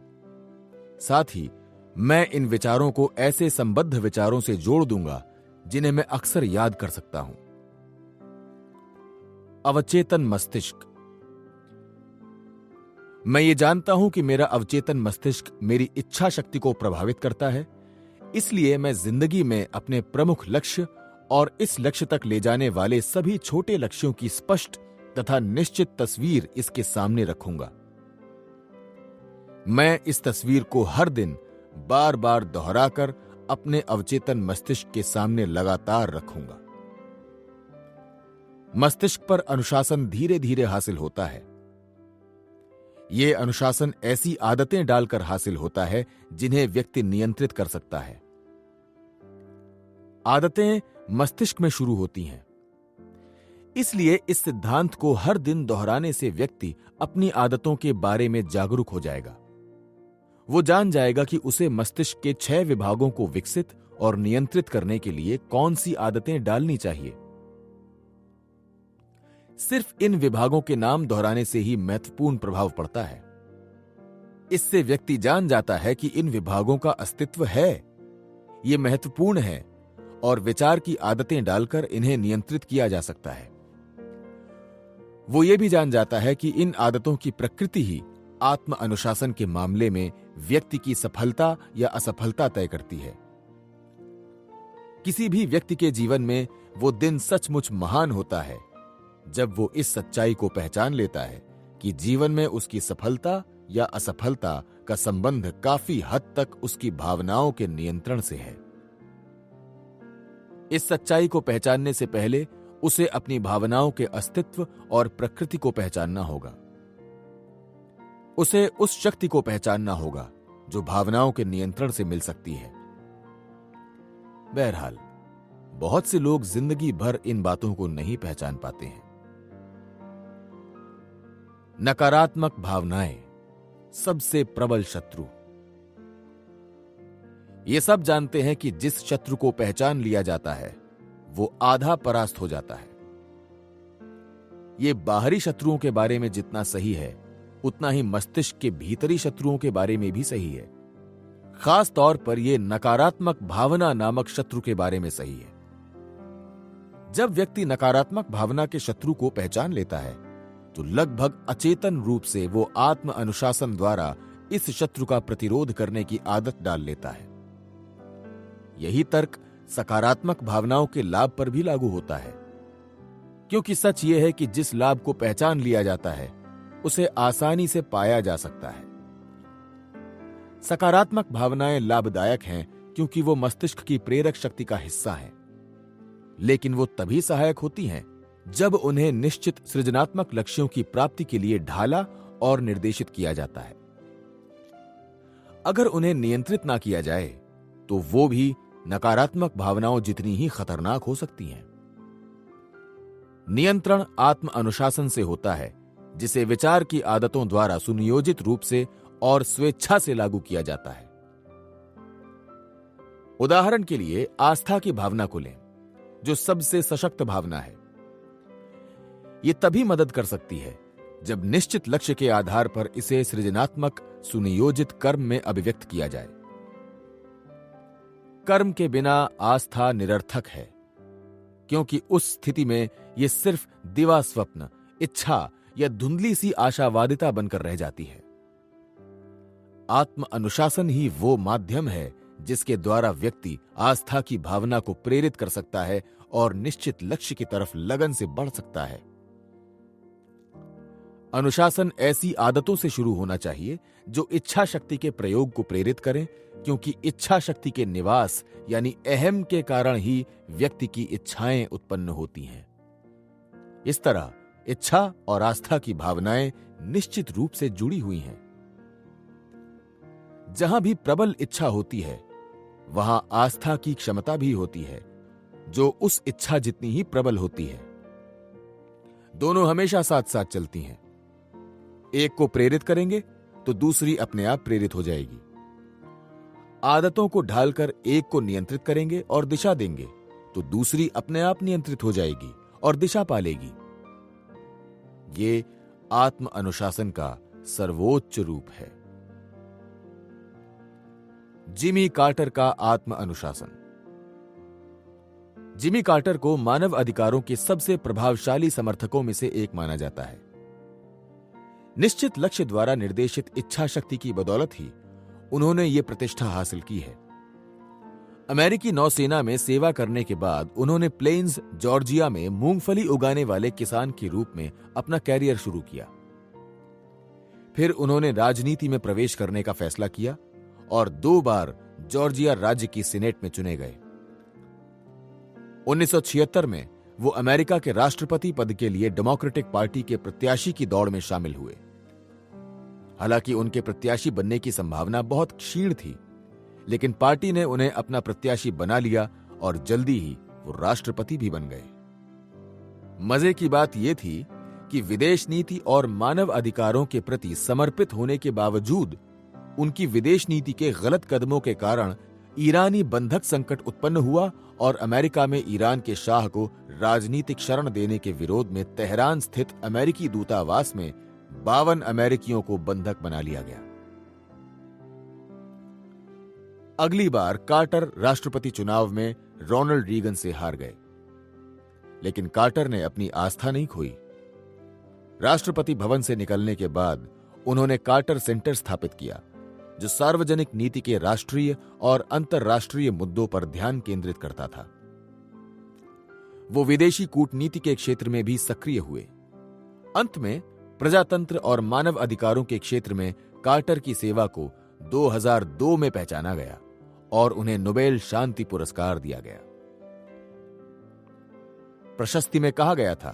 साथ ही मैं इन विचारों को ऐसे संबद्ध विचारों से जोड़ दूंगा जिन्हें मैं अक्सर याद कर सकता हूं। अवचेतन मस्तिष्क। मैं ये जानता हूं कि मेरा अवचेतन मस्तिष्क मेरी इच्छा शक्ति को प्रभावित करता है। इसलिए मैं जिंदगी में अपने प्रमुख लक्ष्य और इस लक्ष्य तक ले जाने वाले सभी छोटे लक्ष्यों की स्पष्ट तथा निश्चित तस्वीर इसके सामने रखूंगा। मैं इस तस्वीर को हर दिन बार बार दोहराकर अपने अवचेतन मस्तिष्क के सामने लगातार रखूंगा। मस्तिष्क पर अनुशासन धीरे धीरे हासिल होता है। यह अनुशासन ऐसी आदतें डालकर हासिल होता है जिन्हें व्यक्ति नियंत्रित कर सकता है। आदतें मस्तिष्क में शुरू होती हैं। इसलिए इस सिद्धांत को हर दिन दोहराने से व्यक्ति अपनी आदतों के बारे में जागरूक हो जाएगा। वो जान जाएगा कि उसे मस्तिष्क के 6 विभागों को विकसित और नियंत्रित करने के लिए कौन सी आदतें डालनी चाहिए। सिर्फ इन विभागों के नाम दोहराने से ही महत्वपूर्ण प्रभाव पड़ता है। इससे व्यक्ति जान जाता है कि इन विभागों का अस्तित्व है, ये महत्वपूर्ण है और विचार की आदतें डालकर इन्हें नियंत्रित किया जा सकता है। वो ये भी जान जाता है कि इन आदतों की प्रकृति ही आत्म अनुशासन के मामले में व्यक्ति की सफलता या असफलता तय करती है। किसी भी व्यक्ति के जीवन में वो दिन सचमुच महान होता है जब वो इस सच्चाई को पहचान लेता है कि जीवन में उसकी सफलता या असफलता का संबंध काफी हद तक उसकी भावनाओं के नियंत्रण से है। इस सच्चाई को पहचानने से पहले उसे अपनी भावनाओं के अस्तित्व और प्रकृति को पहचानना होगा। उसे उस शक्ति को पहचानना होगा जो भावनाओं के नियंत्रण से मिल सकती है। बहरहाल, बहुत से लोग जिंदगी भर इन बातों को नहीं पहचान पाते हैं। नकारात्मक भावनाएं सबसे प्रबल शत्रु। ये सब जानते हैं कि जिस शत्रु को पहचान लिया जाता है वो आधा परास्त हो जाता है। ये बाहरी शत्रुओं के बारे में जितना सही है उतना ही मस्तिष्क के भीतरी शत्रुओं के बारे में भी सही है। खास तौर पर यह नकारात्मक भावना नामक शत्रु के बारे में सही है। जब व्यक्ति नकारात्मक भावना के शत्रु को पहचान लेता है तो लगभग अचेतन रूप से वो आत्म अनुशासन द्वारा इस शत्रु का प्रतिरोध करने की आदत डाल लेता है। यही तर्क सकारात्मक भावनाओं के लाभ पर भी लागू होता है, क्योंकि सच यह है कि जिस लाभ को पहचान लिया जाता है उसे आसानी से पाया जा सकता है। सकारात्मक भावनाएं लाभदायक हैं क्योंकि वो मस्तिष्क की प्रेरक शक्ति का हिस्सा हैं, लेकिन वो तभी सहायक होती हैं जब उन्हें निश्चित सृजनात्मक लक्ष्यों की प्राप्ति के लिए ढाला और निर्देशित किया जाता है। अगर उन्हें नियंत्रित ना किया जाए तो वो भी नकारात्मक भावनाओं जितनी ही खतरनाक हो सकती हैं। नियंत्रण आत्म अनुशासन से होता है, जिसे विचार की आदतों द्वारा सुनियोजित रूप से और स्वेच्छा से लागू किया जाता है। उदाहरण के लिए आस्था की भावना को लें, जो सबसे सशक्त भावना है। यह तभी मदद कर सकती है जब निश्चित लक्ष्य के आधार पर इसे सृजनात्मक सुनियोजित कर्म में अभिव्यक्त किया जाए। कर्म के बिना आस्था निरर्थक है, क्योंकि उस स्थिति में यह सिर्फ दिवा स्वप्न, इच्छा या धुंधली सी आशावादिता बनकर रह जाती है। आत्म अनुशासन ही वो माध्यम है जिसके द्वारा व्यक्ति आस्था की भावना को प्रेरित कर सकता है और निश्चित लक्ष्य की तरफ लगन से बढ़ सकता है। अनुशासन ऐसी आदतों से शुरू होना चाहिए जो इच्छा शक्ति के प्रयोग को प्रेरित करें, क्योंकि इच्छा शक्ति के निवास यानी अहम के कारण ही व्यक्ति की इच्छाएं उत्पन्न होती हैं। इस तरह इच्छा और आस्था की भावनाएं निश्चित रूप से जुड़ी हुई हैं। जहां भी प्रबल इच्छा होती है वहां आस्था की क्षमता भी होती है, जो उस इच्छा जितनी ही प्रबल होती है। दोनों हमेशा साथ साथ चलती हैं। एक को प्रेरित करेंगे तो दूसरी अपने आप प्रेरित हो जाएगी। आदतों को ढालकर एक को नियंत्रित करेंगे और दिशा देंगे तो दूसरी अपने आप नियंत्रित हो जाएगी और दिशा पालेगी। ये आत्म अनुशासन का सर्वोच्च रूप है। जिमी कार्टर का आत्म अनुशासन। जिमी कार्टर को मानव अधिकारों के सबसे प्रभावशाली समर्थकों में से एक माना जाता है। निश्चित लक्ष्य द्वारा निर्देशित इच्छा शक्ति की बदौलत ही उन्होंने ये प्रतिष्ठा हासिल की है। अमेरिकी नौसेना में सेवा करने के बाद उन्होंने प्लेन्स, जॉर्जिया में मूंगफली उगाने वाले किसान के रूप में अपना कैरियर शुरू किया। फिर उन्होंने राजनीति में प्रवेश करने का फैसला किया और 2 बार जॉर्जिया राज्य की सीनेट में चुने गए। 1976 में वो अमेरिका के राष्ट्रपति पद के लिए डेमोक्रेटिक पार्टी के प्रत्याशी की दौड़ में शामिल हुए। हालांकि उनके प्रत्याशी बनने की संभावना बहुत क्षीण थी, लेकिन पार्टी ने उन्हें अपना प्रत्याशी बना लिया और जल्दी ही वो राष्ट्रपति भी बन गए। मजे की बात यह थी कि विदेश नीति और मानव अधिकारों के प्रति समर्पित होने के बावजूद उनकी विदेश नीति के गलत कदमों के कारण ईरानी बंधक संकट उत्पन्न हुआ और अमेरिका में ईरान के शाह को राजनीतिक शरण देने के विरोध में तेहरान स्थित अमेरिकी दूतावास में 52 अमेरिकियों को बंधक बना लिया गया। अगली बार कार्टर राष्ट्रपति चुनाव में रोनाल्ड रीगन से हार गए, लेकिन कार्टर ने अपनी आस्था नहीं खोई। राष्ट्रपति भवन से निकलने के बाद उन्होंने कार्टर सेंटर स्थापित किया, जो सार्वजनिक नीति के राष्ट्रीय और अंतर्राष्ट्रीय मुद्दों पर ध्यान केंद्रित करता था। वो विदेशी कूटनीति के क्षेत्र में भी सक्रिय हुए। अंत में प्रजातंत्र और मानव अधिकारों के क्षेत्र में कार्टर की सेवा को 2002 में पहचाना गया और उन्हें नोबेल शांति पुरस्कार दिया गया। प्रशस्ति में कहा गया था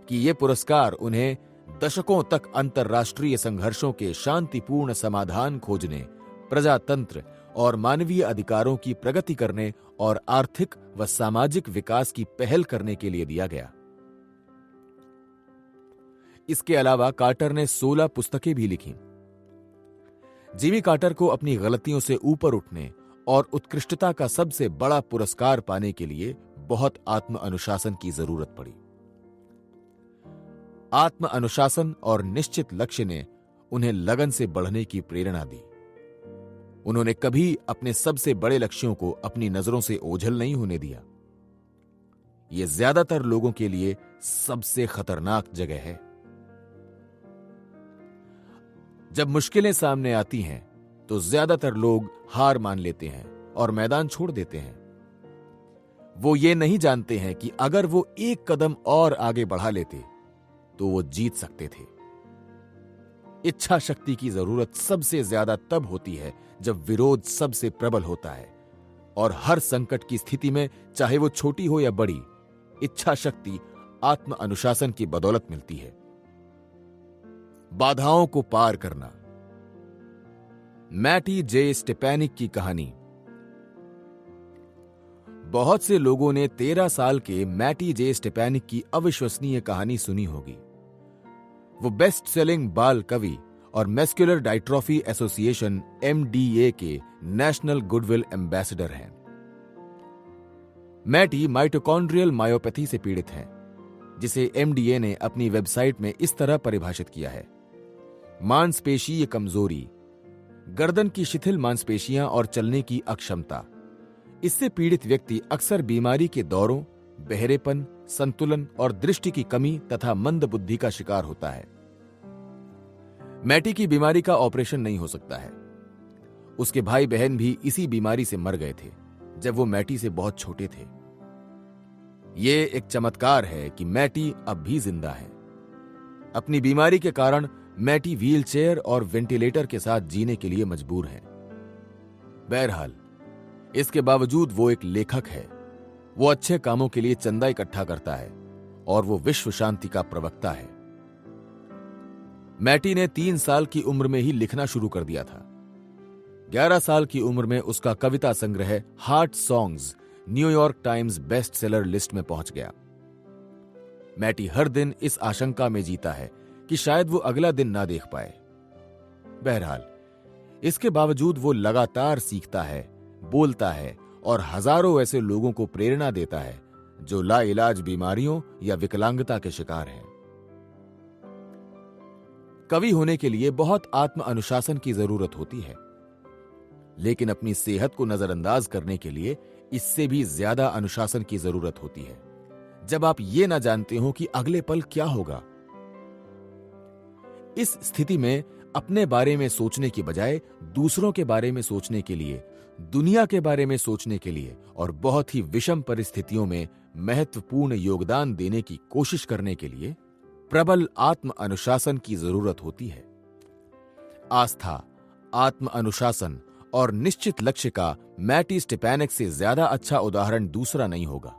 कि यह पुरस्कार उन्हें दशकों तक अंतर्राष्ट्रीय संघर्षों के शांतिपूर्ण समाधान खोजने, प्रजातंत्र और मानवीय अधिकारों की प्रगति करने और आर्थिक व सामाजिक विकास की पहल करने के लिए दिया गया। इसके अलावा कार्टर ने 16 पुस्तकें भी लिखीं। जिमी कार्टर को अपनी गलतियों से ऊपर उठने और उत्कृष्टता का सबसे बड़ा पुरस्कार पाने के लिए बहुत आत्म अनुशासन की जरूरत पड़ी। आत्म अनुशासन और निश्चित लक्ष्य ने उन्हें लगन से बढ़ने की प्रेरणा दी। उन्होंने कभी अपने सबसे बड़े लक्ष्यों को अपनी नजरों से ओझल नहीं होने दिया। यह ज्यादातर लोगों के लिए सबसे खतरनाक जगह है। जब मुश्किलें सामने आती हैं तो ज्यादातर लोग हार मान लेते हैं और मैदान छोड़ देते हैं। वो ये नहीं जानते हैं कि अगर वो एक कदम और आगे बढ़ा लेते तो वो जीत सकते थे। इच्छा शक्ति की जरूरत सबसे ज्यादा तब होती है जब विरोध सबसे प्रबल होता है, और हर संकट की स्थिति में, चाहे वो छोटी हो या बड़ी, इच्छा शक्ति आत्म अनुशासन की बदौलत मिलती है। बाधाओं को पार करना। मैटी जे स्टेपैनिक की कहानी। बहुत से लोगों ने 13 साल के मैटी जे स्टेपैनिक की अविश्वसनीय कहानी सुनी होगी। वो बेस्ट सेलिंग बाल कवि और मैस्कुलर डायट्रॉफी एसोसिएशन MDA के नेशनल गुडविल एम्बेसडर हैं। मैटी माइटोकॉन्ड्रियल मायोपैथी से पीड़ित हैं, जिसे MDA ने अपनी वेबसाइट में इस तरह परिभाषित किया है: मांसपेशीय कमजोरी, गर्दन की शिथिल मांसपेशियां और चलने की अक्षमता। इससे पीड़ित व्यक्ति अक्सर बीमारी के दौरों, बहरेपन, संतुलन और दृष्टि की कमी तथा मंद बुद्धि का शिकार होता है। मैटी की बीमारी का ऑपरेशन नहीं हो सकता है। उसके भाई बहन भी इसी बीमारी से मर गए थे जब वो मैटी से बहुत छोटे थे। ये एक चमत्कार है कि मैटी अब भी जिंदा है। अपनी बीमारी के कारण मैटी व्हीलचेयर और वेंटिलेटर के साथ जीने के लिए मजबूर है। बहरहाल, इसके बावजूद वो एक लेखक है। वो अच्छे कामों के लिए चंदा इकट्ठा करता है और वो विश्व शांति का प्रवक्ता है। मैटी ने 3 साल की उम्र में ही लिखना शुरू कर दिया था। 11 साल की उम्र में उसका कविता संग्रह heart songs New York times best seller list में पहुंच गया। मैटी हर दिन इस आशंका में जीता है कि शायद वो अगला दिन ना देख पाए। बहरहाल, इसके बावजूद वो लगातार सीखता है, बोलता है और हजारों ऐसे लोगों को प्रेरणा देता है जो लाइलाज बीमारियों या विकलांगता के शिकार हैं। कवि होने के लिए बहुत आत्म अनुशासन की जरूरत होती है, लेकिन अपनी सेहत को नजरअंदाज करने के लिए इससे भी ज्यादा अनुशासन की जरूरत होती है, जब आप ये ना जानते हो कि अगले पल क्या होगा। इस स्थिति में अपने बारे में सोचने की बजाय दूसरों के बारे में सोचने के लिए, दुनिया के बारे में सोचने के लिए और बहुत ही विषम परिस्थितियों में महत्वपूर्ण योगदान देने की कोशिश करने के लिए प्रबल आत्म अनुशासन की जरूरत होती है। आस्था, आत्म अनुशासन और निश्चित लक्ष्य का मैटी स्टेपैनिक से ज्यादा अच्छा उदाहरण दूसरा नहीं होगा।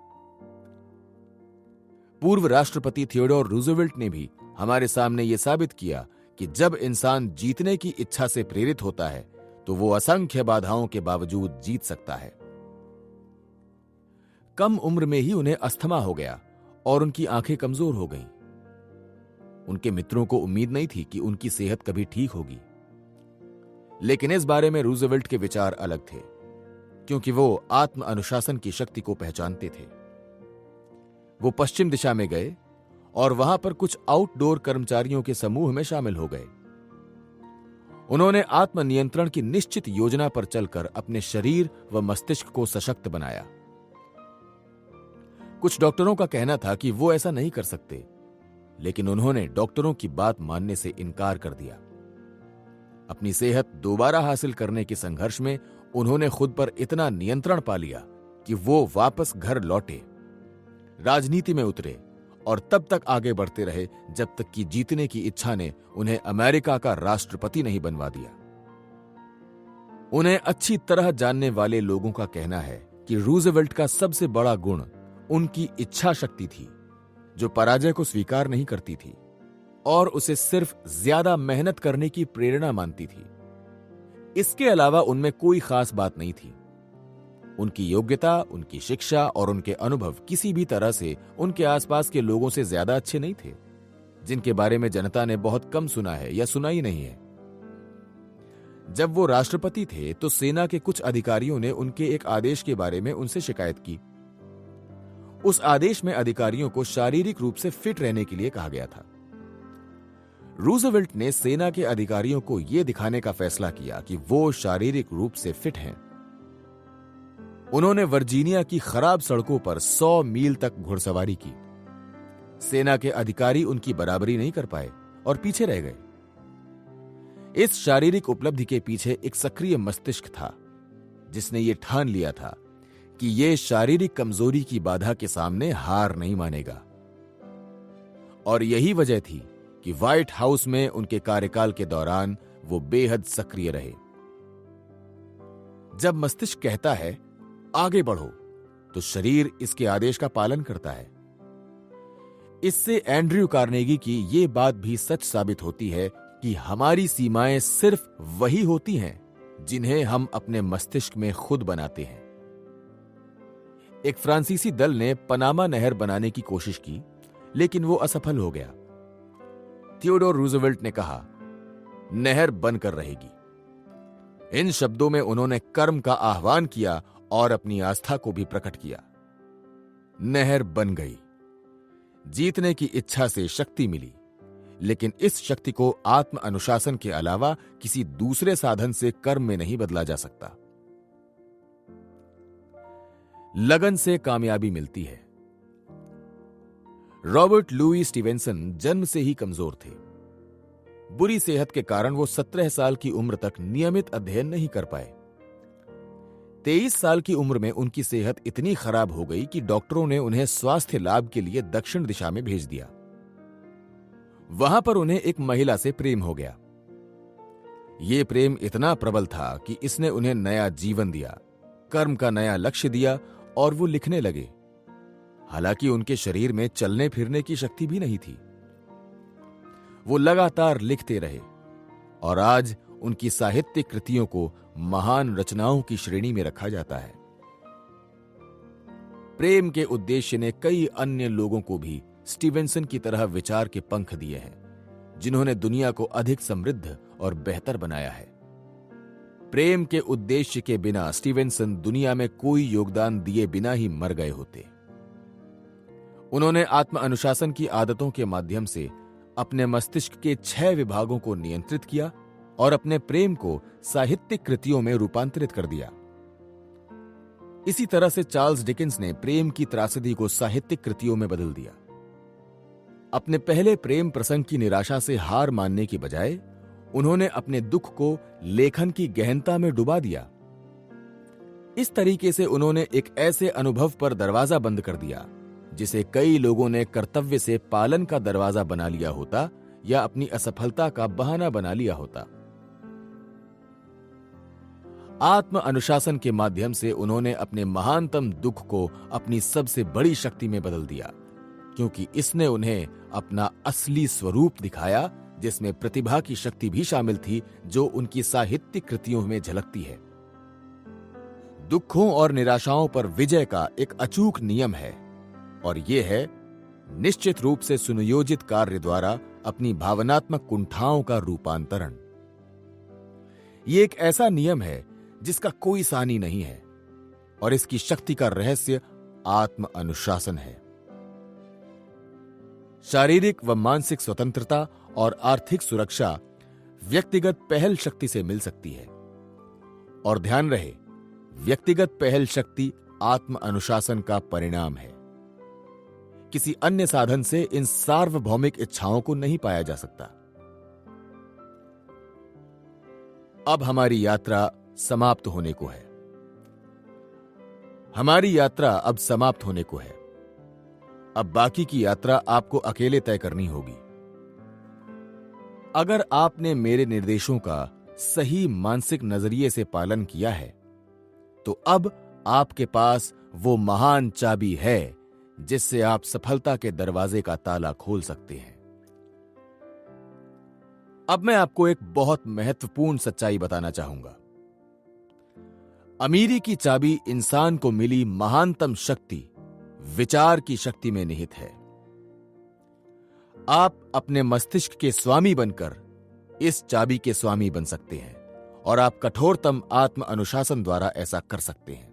पूर्व राष्ट्रपति थियोडोर रूजवेल्ट ने भी हमारे सामने यह साबित किया कि जब इंसान जीतने की इच्छा से प्रेरित होता है तो वो असंख्य बाधाओं के बावजूद जीत सकता है। कम उम्र में ही उन्हें अस्थमा हो गया और उनकी आंखें कमजोर हो गईं। उनके मित्रों को उम्मीद नहीं थी कि उनकी सेहत कभी ठीक होगी, लेकिन इस बारे में रूजवेल्ट के विचार अलग थे, क्योंकि वो आत्म अनुशासन की शक्ति को पहचानते थे। वो पश्चिम दिशा में गए और वहां पर कुछ आउटडोर कर्मचारियों के समूह में शामिल हो गए। उन्होंने आत्मनियंत्रण की निश्चित योजना पर चलकर अपने शरीर व मस्तिष्क को सशक्त बनाया। कुछ डॉक्टरों का कहना था कि वो ऐसा नहीं कर सकते, लेकिन उन्होंने डॉक्टरों की बात मानने से इनकार कर दिया। अपनी सेहत दोबारा हासिल करने के संघर्ष में उन्होंने खुद पर इतना नियंत्रण पा लिया कि वो वापस घर लौटे। राजनीति में उतरे और तब तक आगे बढ़ते रहे जब तक कि जीतने की इच्छा ने उन्हें अमेरिका का राष्ट्रपति नहीं बनवा दिया। उन्हें अच्छी तरह जानने वाले लोगों का कहना है कि रूजवेल्ट का सबसे बड़ा गुण उनकी इच्छा शक्ति थी, जो पराजय को स्वीकार नहीं करती थी और उसे सिर्फ ज्यादा मेहनत करने की प्रेरणा मानती थी। इसके अलावा उनमें कोई खास बात नहीं थी। उनकी योग्यता, उनकी शिक्षा और उनके अनुभव किसी भी तरह से उनके आसपास के लोगों से ज्यादा अच्छे नहीं थे, जिनके बारे में जनता ने बहुत कम सुना है या सुना ही नहीं है। जब वो राष्ट्रपति थे तो सेना के कुछ अधिकारियों ने उनके एक आदेश के बारे में उनसे शिकायत की। उस आदेश में अधिकारियों को शारीरिक रूप से फिट रहने के लिए कहा गया था। रूजवेल्ट ने सेना के अधिकारियों को यह दिखाने का फैसला किया कि वो शारीरिक रूप से फिट हैं। उन्होंने वर्जीनिया की खराब सड़कों पर 100 मील तक घुड़सवारी की। सेना के अधिकारी उनकी बराबरी नहीं कर पाए और पीछे रह गए। इस शारीरिक उपलब्धि के पीछे एक सक्रिय मस्तिष्क था, जिसने यह ठान लिया था कि यह शारीरिक कमजोरी की बाधा के सामने हार नहीं मानेगा। और यही वजह थी कि व्हाइट हाउस में उनके कार्यकाल के दौरान वो बेहद सक्रिय रहे। जब मस्तिष्क कहता है आगे बढ़ो, तो शरीर इसके आदेश का पालन करता है। इससे एंड्रयू कार्नेगी की यह बात भी सच साबित होती है कि हमारी सीमाएं सिर्फ वही होती हैं जिन्हें हम अपने मस्तिष्क में खुद बनाते हैं। एक फ्रांसीसी दल ने पनामा नहर बनाने की कोशिश की, लेकिन वो असफल हो गया। थियोडोर रूजवेल्ट ने कहा, नहर बनकर रहेगी। इन शब्दों में उन्होंने कर्म का आह्वान किया और अपनी आस्था को भी प्रकट किया। नहर बन गई। जीतने की इच्छा से शक्ति मिली, लेकिन इस शक्ति को आत्म अनुशासन के अलावा किसी दूसरे साधन से कर्म में नहीं बदला जा सकता। लगन से कामयाबी मिलती है। रॉबर्ट लुई स्टीवेंसन जन्म से ही कमजोर थे। बुरी सेहत के कारण वो 17 साल की उम्र तक नियमित अध्ययन नहीं कर पाए। 23 साल की उम्र में उनकी सेहत इतनी खराब हो गई कि डॉक्टरों ने उन्हें स्वास्थ्य लाभ के लिए दक्षिण दिशा में भेज दिया। वहां पर उन्हें एक महिला से प्रेम हो गया। यह प्रेम इतना प्रबल था कि इसने उन्हें नया जीवन दिया, कर्म का नया लक्ष्य दिया और वो लिखने लगे। हालांकि उनके शरीर में चलने फिरने की शक्ति भी नहीं थी। वो लगातार लिखते रहे और आज उनकी साहित्यिक कृतियों को महान रचनाओं की श्रेणी में रखा जाता है। प्रेम के उद्देश्य ने कई अन्य लोगों को भी स्टीवेंसन की तरह विचार के पंख दिए हैं, जिन्होंने दुनिया को अधिक समृद्ध और बेहतर बनाया है। प्रेम के उद्देश्य के बिना स्टीवेंसन दुनिया में कोई योगदान दिए बिना ही मर गए होते। उन्होंने आत्म अनुशासन की आदतों के माध्यम से अपने मस्तिष्क के 6 विभागों को नियंत्रित किया और अपने प्रेम को साहित्यिक कृतियों में रूपांतरित कर दिया। इसी तरह से चार्ल्स डिकेंस ने प्रेम की त्रासदी को साहित्यिक कृतियों में बदल दिया। अपने पहले प्रेम प्रसंग की निराशा से हार मानने की बजाय उन्होंने अपने दुख को लेखन की गहनता में डुबा दिया। इस तरीके से उन्होंने एक ऐसे अनुभव पर दरवाजा बंद कर दिया जिसे कई लोगों ने कर्तव्य से पालन का दरवाजा बना लिया होता या अपनी असफलता का बहाना बना लिया होता। आत्म अनुशासन के माध्यम से उन्होंने अपने महानतम दुख को अपनी सबसे बड़ी शक्ति में बदल दिया, क्योंकि इसने उन्हें अपना असली स्वरूप दिखाया, जिसमें प्रतिभा की शक्ति भी शामिल थी, जो उनकी साहित्यिक कृतियों में झलकती है। दुखों और निराशाओं पर विजय का एक अचूक नियम है, और यह है निश्चित रूप से सुनियोजित कार्य द्वारा अपनी भावनात्मक कुंठाओं का रूपांतरण। यह एक ऐसा नियम है जिसका कोई सानी नहीं है, और इसकी शक्ति का रहस्य आत्म अनुशासन है। शारीरिक व मानसिक स्वतंत्रता और आर्थिक सुरक्षा व्यक्तिगत पहल शक्ति से मिल सकती है, और ध्यान रहे, व्यक्तिगत पहल शक्ति आत्म अनुशासन का परिणाम है। किसी अन्य साधन से इन सार्वभौमिक इच्छाओं को नहीं पाया जा सकता। अब हमारी यात्रा समाप्त होने को है। हमारी यात्रा अब समाप्त होने को है। अब बाकी की यात्रा आपको अकेले तय करनी होगी। अगर आपने मेरे निर्देशों का सही मानसिक नजरिए से पालन किया है तो अब आपके पास वो महान चाबी है जिससे आप सफलता के दरवाजे का ताला खोल सकते हैं। अब मैं आपको एक बहुत महत्वपूर्ण सच्चाई बताना चाहूंगा। अमीरी की चाबी इंसान को मिली महानतम शक्ति, विचार की शक्ति में निहित है। आप अपने मस्तिष्क के स्वामी बनकर इस चाबी के स्वामी बन सकते हैं और आप कठोरतम आत्म अनुशासन द्वारा ऐसा कर सकते हैं।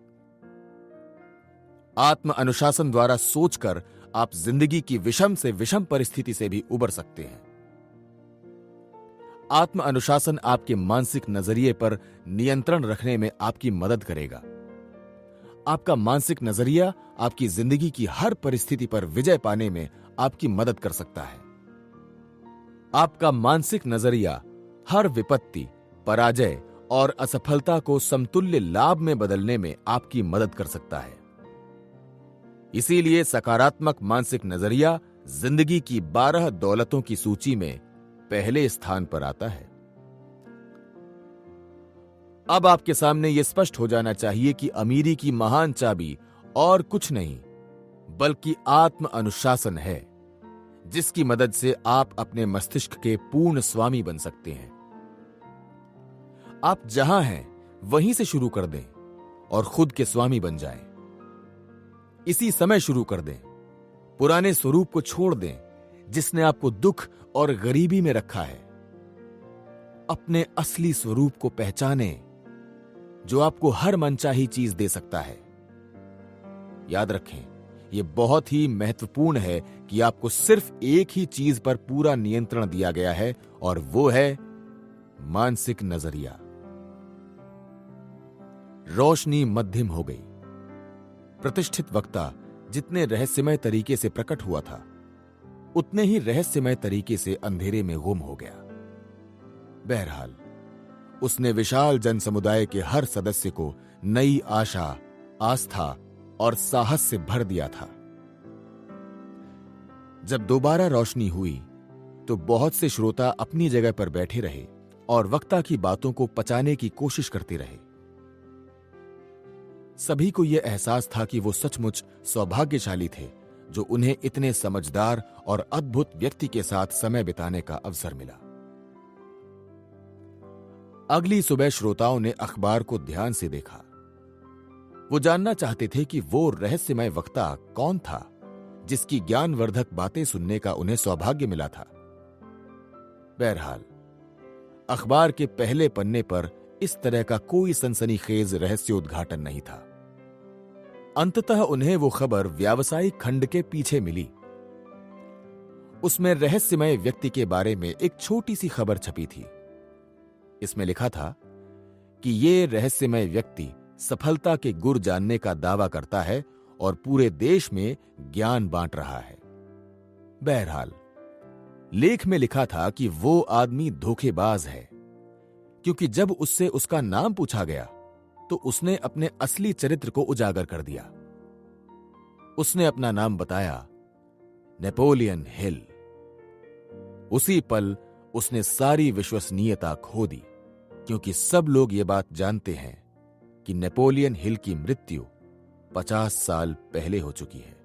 आत्म अनुशासन द्वारा सोचकर आप जिंदगी की विषम से विषम परिस्थिति से भी उबर सकते हैं। आत्म अनुशासन आपके मानसिक नजरिए पर नियंत्रण रखने में आपकी मदद करेगा। आपका मानसिक नजरिया आपकी जिंदगी की हर परिस्थिति पर विजय पाने में आपकी मदद कर सकता है। आपका मानसिक नजरिया हर विपत्ति, पराजय और असफलता को समतुल्य लाभ में बदलने में आपकी मदद कर सकता है। इसीलिए सकारात्मक मानसिक नजरिया जिंदगी की 12 दौलतों की सूची में पहले स्थान पर आता है। अब आपके सामने यह स्पष्ट हो जाना चाहिए कि अमीरी की महान चाबी और कुछ नहीं बल्कि आत्म अनुशासन है, जिसकी मदद से आप अपने मस्तिष्क के पूर्ण स्वामी बन सकते हैं। आप जहां हैं वहीं से शुरू कर दें और खुद के स्वामी बन जाएं। इसी समय शुरू कर दें। पुराने स्वरूप को छोड़ दें जिसने आपको दुख और गरीबी में रखा है। अपने असली स्वरूप को पहचानें जो आपको हर मनचाही चीज दे सकता है। याद रखें, यह बहुत ही महत्वपूर्ण है कि आपको सिर्फ एक ही चीज पर पूरा नियंत्रण दिया गया है और वो है मानसिक नजरिया। रोशनी मध्यम हो गई। प्रतिष्ठित वक्ता जितने रहस्यमय तरीके से प्रकट हुआ था उतने ही रहस्यमय तरीके से अंधेरे में गुम हो गया। बहरहाल उसने विशाल जन समुदाय के हर सदस्य को नई आशा, आस्था और साहस से भर दिया था। जब दोबारा रोशनी हुई तो बहुत से श्रोता अपनी जगह पर बैठे रहे और वक्ता की बातों को पचाने की कोशिश करते रहे। सभी को यह एहसास था कि वो सचमुच सौभाग्यशाली थे जो उन्हें इतने समझदार और अद्भुत व्यक्ति के साथ समय बिताने का अवसर मिला। अगली सुबह श्रोताओं ने अखबार को ध्यान से देखा। वो जानना चाहते थे कि वो रहस्यमय वक्ता कौन था जिसकी ज्ञानवर्धक बातें सुनने का उन्हें सौभाग्य मिला था। बहरहाल अखबार के पहले पन्ने पर इस तरह का कोई सनसनीखेज रहस्योद्घाटन नहीं था। अंततः उन्हें वो खबर व्यावसायिक खंड के पीछे मिली। उसमें रहस्यमय व्यक्ति के बारे में एक छोटी सी खबर छपी थी। इसमें लिखा था कि ये रहस्यमय व्यक्ति सफलता के गुर जानने का दावा करता है और पूरे देश में ज्ञान बांट रहा है। बहरहाल लेख में लिखा था कि वो आदमी धोखेबाज है, क्योंकि जब उससे उसका नाम पूछा गया तो उसने अपने असली चरित्र को उजागर कर दिया। उसने अपना नाम बताया, नेपोलियन हिल। उसी पल उसने सारी विश्वसनीयता खो दी, क्योंकि सब लोग ये बात जानते हैं कि नेपोलियन हिल की मृत्यु 50 साल पहले हो चुकी है।